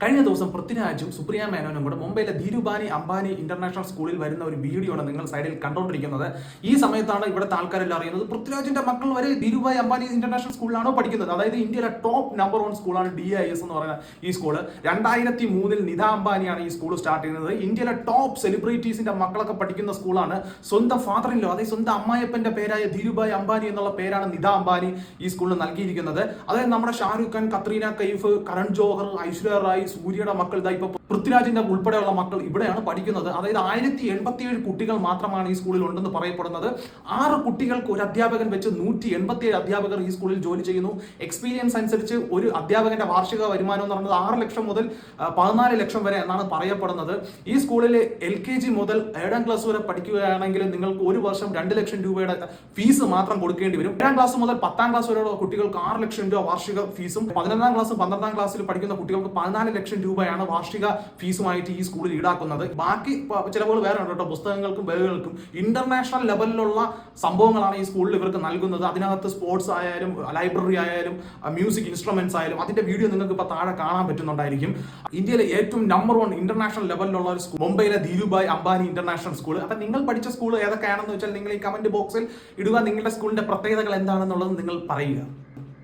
കഴിഞ്ഞ ദിവസം പൃഥ്വിരാജും സുപ്രിയ മേനോനും കൂടെ മുംബൈയിലെ ധീരുഭായ് അംബാനി ഇന്റർനാഷണൽ സ്കൂളിൽ വരുന്ന ഒരു വീഡിയോ ആണ് നിങ്ങൾ സൈഡിൽ കണ്ടുകൊണ്ടിരിക്കുന്നത്. ഈ സമയത്താണ് ഇവിടുത്തെ ആൾക്കാരെല്ലാം അറിയുന്നത് പൃഥ്വിരാജിന്റെ മക്കൾ വരെ ധീരുഭായ് അംബാനി ഇന്റർനാഷണൽ സ്കൂളിലാണോ പഠിക്കുന്നത്. അതായത് ഇന്ത്യയിലെ ടോപ്പ് നമ്പർ 1 സ്കൂളാണ് DIS എന്ന് പറയുന്ന ഈ സ്കൂള്. 2003 നിത അംബാനിയാണ് ഈ സ്കൂൾ സ്റ്റാർട്ട് ചെയ്യുന്നത്. ഇന്ത്യയിലെ ടോപ്പ് സെലിബ്രിറ്റീസിന്റെ മക്കളൊക്കെ പഠിക്കുന്ന സ്കൂളാണ്. സ്വന്തം ഫാദറിലോ അതായത് സ്വന്തം അമ്മായപ്പന്റെ പേരായ ധീരുഭായ് അംബാനി എന്നുള്ള പേരാണ് നിത അംബാനി ഈ സ്കൂളിൽ നൽകിയിരിക്കുന്നത്. അതായത് നമ്മുടെ ഷാരൂഖ് ഖാൻ, കത്രീന കൈഫ്, കരൺ ജോഹർ, ഐശ്വര്യ റായ്, സൂര്യയുടെ മക്കൾ ഇതാ ഇപ്പൊ പൃഥ്വിരാജിന്റെ ഉൾപ്പെടെയുള്ള മക്കൾ ഇവിടെയാണ് പഠിക്കുന്നത്. അതായത് 1087 കുട്ടികൾ മാത്രമാണ് ഈ സ്കൂളിൽ ഉണ്ടെന്ന് പറയപ്പെടുന്നത്. 6 കുട്ടികൾക്ക് ഒരു അധ്യാപകൻ വെച്ച് 187 അധ്യാപകർ ഈ സ്കൂളിൽ ജോലി ചെയ്യുന്നു. എക്സ്പീരിയൻസ് അനുസരിച്ച് ഒരു അധ്യാപകന്റെ വാർഷിക വരുമാനം എന്ന് പറയുന്നത് 6 ലക്ഷം മുതൽ 14 ലക്ഷം വരെ എന്നാണ് പറയപ്പെടുന്നത്. ഈ സ്കൂളിൽ LKG മുതൽ 7ാം ക്ലാസ് വരെ പഠിക്കുകയാണെങ്കിൽ നിങ്ങൾക്ക് ഒരു വർഷം 2 ലക്ഷം രൂപയുടെ ഫീസ് മാത്രം കൊടുക്കേണ്ടി വരും. 7ാം ക്ലാസ് മുതൽ 10ാം ക്ലാസ് വരെയുള്ള കുട്ടികൾക്ക് 6 ലക്ഷം രൂപ വാർഷിക ഫീസും 11ാം ക്ലാസ് 12ാം ക്ലാസ്സിൽ പഠിക്കുന്ന കുട്ടികൾക്ക് 14 ലക്ഷം രൂപയാണ് വാർഷിക ഫീസുമായിട്ട് ഈ സ്കൂളിൽ ഈടാക്കുന്നത്. ബാക്കി ചിലവുകൾ വേറെ ഉണ്ട് കേട്ടോ, പുസ്തകങ്ങൾക്കും ബാഗുകൾക്കും. ഇന്റർനാഷണൽ ലെവലിലുള്ള സംഭവങ്ങളാണ് ഈ സ്കൂളിൽ ഇവർക്ക് നൽകുന്നത്. അതിനകത്ത് സ്പോർട്സ് ആയാലും ലൈബ്രറി ആയാലും മ്യൂസിക് ഇൻസ്ട്രുമെന്റ്സ് ആയാലും അതിന്റെ വീഡിയോ നിങ്ങൾക്ക് ഇപ്പൊ താഴെ കാണാൻ പറ്റുന്നുണ്ടായിരിക്കും. ഇന്ത്യയിലെ ഏറ്റവും നമ്പർ 1 ഇന്റർനാഷണൽ ലെവലിലുള്ള ഒരു സ്കൂൾ മുംബൈയിലെ ധീരുഭായ് അംബാനി ഇന്റർനാഷണൽ സ്കൂൾ. അപ്പൊ നിങ്ങൾ പഠിച്ച സ്കൂൾ ഏതൊക്കെയാണെന്ന് വെച്ചാൽ നിങ്ങൾ ഈ കമന്റ് ബോക്സിൽ ഇടുക. നിങ്ങളുടെ സ്കൂളിന്റെ പ്രത്യേകതകൾ എന്താണെന്നുള്ളത് നിങ്ങൾ പറയുക.